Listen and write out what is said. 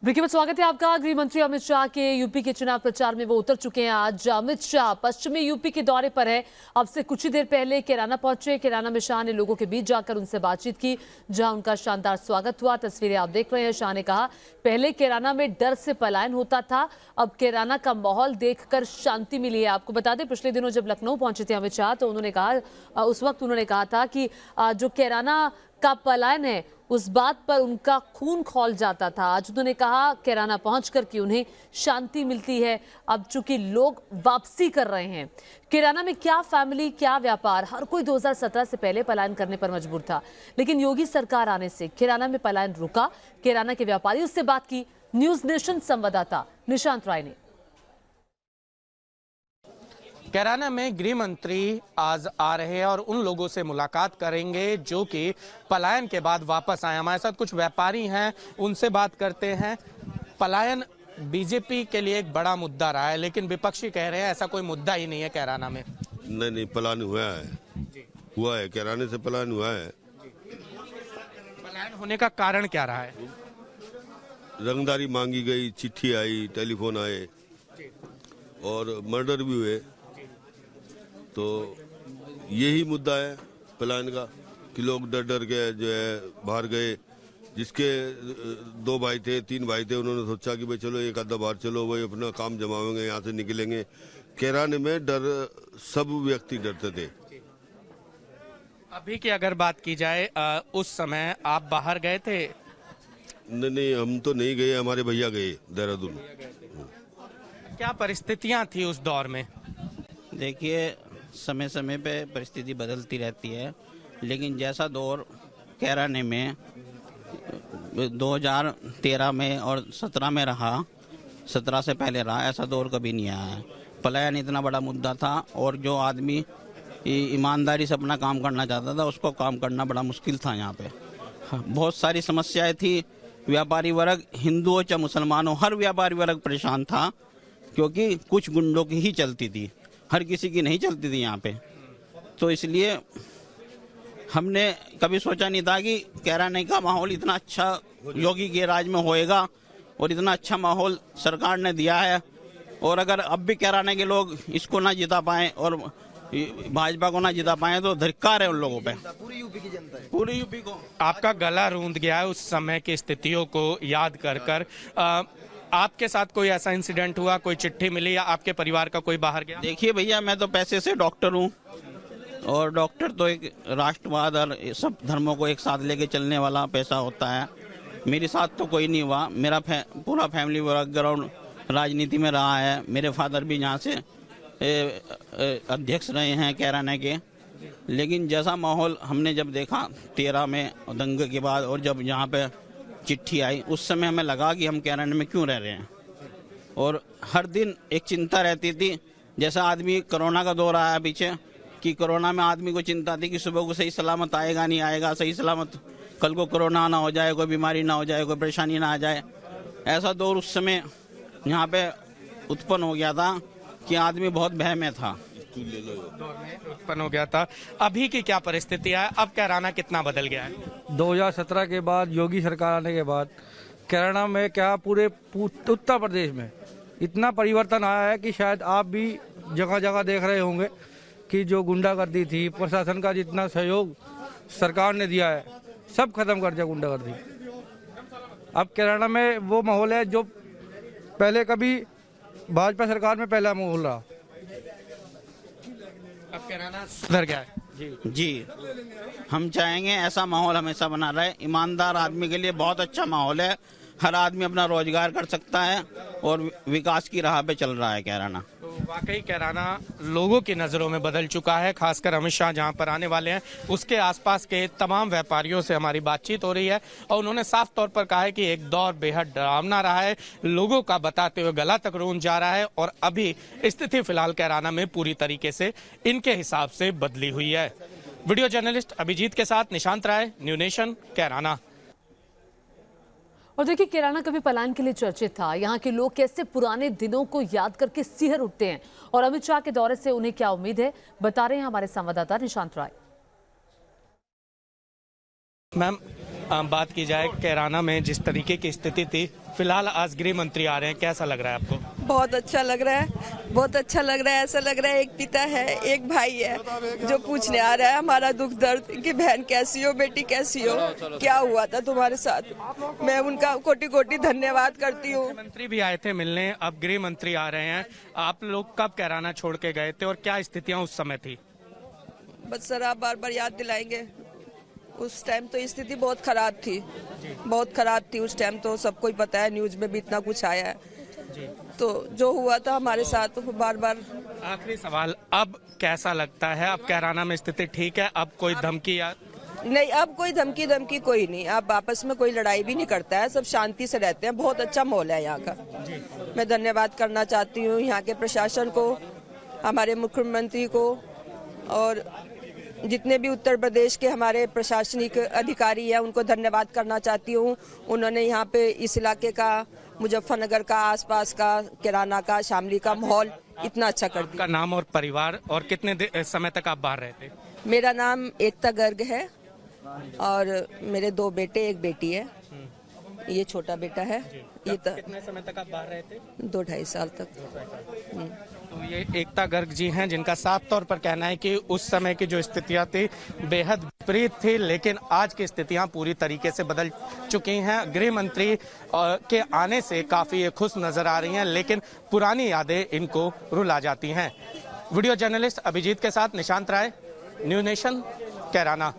Breaking में स्वागत है आपका। गृह मंत्री अमित शाह के यूपी के चुनाव प्रचार में वो उतर चुके हैं। आज अमित शाह पश्चिमी यूपी के दौरे पर है। अब से कुछ ही देर पहले कैराना पहुंचे। कैराना में शाह ने लोगों के बीच जाकर उनसे बातचीत की, जहां उनका शानदार स्वागत हुआ। तस्वीरें आप देख रहे हैं। शाह ने कहा, पहले कैराना में डर से पलायन होता था, अब कैराना का माहौल देखकर शांति मिली है। आपको बता दें, पिछले दिनों जब लखनऊ पहुंचे थे अमित शाह, तो उन्होंने कहा, उस वक्त उन्होंने कहा था कि जो कैराना का पलायन है उस बात पर उनका खून खौल जाता था। आज उन्होंने कहा कैराना पहुंचकर कि उन्हें शांति मिलती है, अब चूंकि लोग वापसी कर रहे हैं। कैराना में क्या फैमिली, क्या व्यापार, हर कोई 2017 से पहले पलायन करने पर मजबूर था, लेकिन योगी सरकार आने से कैराना में पलायन रुका। कैराना के व्यापारियों से बात की न्यूज नेशन संवाददाता निशांत राय ने। कैराना में गृह मंत्री आज आ रहे हैं और उन लोगों से मुलाकात करेंगे जो कि पलायन के बाद वापस आए। हमारे साथ कुछ व्यापारी हैं, उनसे बात करते हैं। पलायन बीजेपी के लिए एक बड़ा मुद्दा रहा है, लेकिन विपक्षी कह रहे हैं ऐसा कोई मुद्दा ही नहीं है कैराना में। नहीं, पलायन हुआ है कैराने से पलायन हुआ है। पलायन होने का कारण क्या रहा है? रंगदारी मांगी गई, चिट्ठी आई, टेलीफोन आए और मर्डर भी हुए। तो यही मुद्दा है पलायन का कि लोग डर डर के जो है बाहर गए। जिसके 2 भाई थे, 3 भाई थे, उन्होंने सोचा कि भाई चलो एक आधा बार चलो, वही अपना काम जमाएंगे, यहाँ से निकलेंगे। कैराने में डर, सब व्यक्ति डरते थे। अभी की अगर बात की जाए, उस समय आप बाहर गए थे? नहीं, हम तो नहीं गए, हमारे भैया गए देहरादून। क्या परिस्थितियां थी उस दौर में? देखिए, समय समय पे परिस्थिति बदलती रहती है, लेकिन जैसा दौर कैराने में 2013 में और 17 में रहा, 17 से पहले रहा, ऐसा दौर कभी नहीं आया है। पलायन इतना बड़ा मुद्दा था और जो आदमी ईमानदारी से अपना काम करना चाहता था उसको काम करना बड़ा मुश्किल था। यहाँ पे बहुत सारी समस्याएं थी। व्यापारी वर्ग, हिंदू हो चाहे मुसलमान हो, हर व्यापारी वर्ग परेशान था, क्योंकि कुछ गुंडों की ही चलती थी, हर किसी की नहीं चलती थी यहाँ पे। तो इसलिए हमने कभी सोचा नहीं था कि कैराने का माहौल इतना अच्छा योगी के राज में होएगा, और इतना अच्छा माहौल सरकार ने दिया है। और अगर अब भी कैराने के लोग इसको ना जिता पाए और भाजपा को ना जिता पाए तो धिक्कार है उन लोगों पे। पूरी यूपी की जनता है, पूरी यूपी को। आपका गला रूंध गया है उस समय की स्थितियों को याद कर। आपके साथ कोई ऐसा इंसिडेंट हुआ, कोई चिट्ठी मिली या आपके परिवार का कोई बाहर गया? देखिए भैया, मैं तो पैसे से डॉक्टर हूँ, और डॉक्टर तो एक राष्ट्रवाद और सब धर्मों को एक साथ लेके चलने वाला पैसा होता है। मेरे साथ तो कोई नहीं हुआ। मेरा पूरा फैमिली बैकग्राउंड राजनीति में रहा है। मेरे फादर भी यहाँ से अध्यक्ष रहे हैं कैराना के। लेकिन जैसा माहौल हमने जब देखा 13 में दंगे के बाद, और जब यहाँ पे चिट्ठी आई, उस समय हमें लगा कि हम कैराना में क्यों रह रहे हैं। और हर दिन एक चिंता रहती थी, जैसा आदमी कोरोना का दौर आया पीछे, कि कोरोना में आदमी को चिंता थी कि सुबह को सही सलामत आएगा नहीं आएगा, सही सलामत कल को कोरोना ना हो जाए, कोई बीमारी ना हो जाए, कोई परेशानी ना आ जाए। ऐसा दौर उस समय यहाँ पे उत्पन्न हो गया था कि आदमी बहुत भय में था। उत्पन्न हो गया था। अभी की क्या परिस्थिति है? अब कैराना कितना बदल गया है? 2017 के बाद, योगी सरकार आने के बाद कैराना में क्या पूरे उत्तर प्रदेश में इतना परिवर्तन आया है कि शायद आप भी जगह जगह देख रहे होंगे कि जो गुंडागर्दी थी, प्रशासन का जितना सहयोग सरकार ने दिया है, सब खत्म कर दिया गुंडागर्दी। अब कैराना में वो माहौल है जो पहले कभी भाजपा सरकार में पहला माहौल रहा। अब कैराना सुधर गया है। जी, हम चाहेंगे ऐसा माहौल हमेशा बना रहे। ईमानदार आदमी के लिए बहुत अच्छा माहौल है। हर आदमी अपना रोजगार कर सकता है और विकास की राह पे चल रहा है कैराना। तो वाकई कैराना लोगों की नज़रों में बदल चुका है। खासकर अमित शाह जहां पर आने वाले हैं, उसके आसपास के तमाम व्यापारियों से हमारी बातचीत हो रही है और उन्होंने साफ तौर पर कहा है कि एक दौर बेहद डरावना रहा है, लोगों का बताते हुए गला तक रूंध जा रहा है। और अभी स्थिति फिलहाल कैराना में पूरी तरीके से इनके हिसाब से बदली हुई है। वीडियो जर्नलिस्ट अभिजीत के साथ निशांत राय, न्यू नेशन, कैराना। और देखिए, कैराना कभी पलायन के लिए चर्चित था। यहाँ के लोग कैसे पुराने दिनों को याद करके सिहर उठते हैं, और अमित शाह के दौरे से उन्हें क्या उम्मीद है, बता रहे हैं हमारे संवाददाता निशांत राय। मैम, बात की जाए कैराना में जिस तरीके की स्थिति थी, फिलहाल आज गृह मंत्री आ रहे हैं, कैसा लग रहा है आपको? बहुत अच्छा लग रहा है, बहुत अच्छा लग रहा है। ऐसा लग रहा है एक पिता है, एक भाई है जो पूछने आ रहा है हमारा दुख दर्द कि बहन कैसी हो, बेटी कैसी हो, क्या हुआ था तुम्हारे साथ। मैं उनका कोटि कोटि धन्यवाद करती हूँ। मंत्री भी आए थे मिलने, अब गृह मंत्री आ रहे हैं। आप लोग कब कैराना छोड़ के गए थे और क्या स्थितियां उस समय थी? बस सर आप बार बार याद दिलाएंगे। उस टाइम तो स्थिति बहुत खराब थी, बहुत खराब थी उस टाइम तो सबको ही पता है, न्यूज में भी इतना कुछ आया है। तो जो हुआ था हमारे साथ बार बार। आखिरी सवाल, अब कैसा लगता है? अब कैराना में स्थिति ठीक है? अब कोई धमकी या नहीं, अब कोई धमकी कोई नहीं, अब आपस में कोई लड़ाई भी नहीं करता है, सब शांति से रहते हैं। बहुत अच्छा माहौल है यहाँ का। मैं धन्यवाद करना चाहती हूँ यहाँ के प्रशासन को, हमारे मुख्यमंत्री को और जितने भी उत्तर प्रदेश के हमारे प्रशासनिक अधिकारी हैं उनको धन्यवाद करना चाहती हूँ। उन्होंने यहाँ पे इस इलाके का, मुजफ्फरनगर का, आसपास का, कैराना का, शामली का माहौल इतना अच्छा कर दिया। आपका नाम और परिवार और कितने समय तक आप बाहर रहे थे? मेरा नाम एकता गर्ग है और मेरे 2 बेटे, 1 बेटी है। ये छोटा बेटा है। ये कितने समय तक आप बाहर रहे थे? 2-2.5 साल तक। तो ये एकता गर्ग जी हैं जिनका साफ तौर पर कहना है कि उस समय की जो स्थितियां थी बेहद विपरीत थी, लेकिन आज की स्थितियां पूरी तरीके से बदल चुकी हैं। गृह मंत्री के आने से काफी खुश नजर आ रही हैं, लेकिन पुरानी यादें इनको रुला जाती हैं। वीडियो जर्नलिस्ट अभिजीत के साथ निशांत राय, न्यू नेशन, कैराना।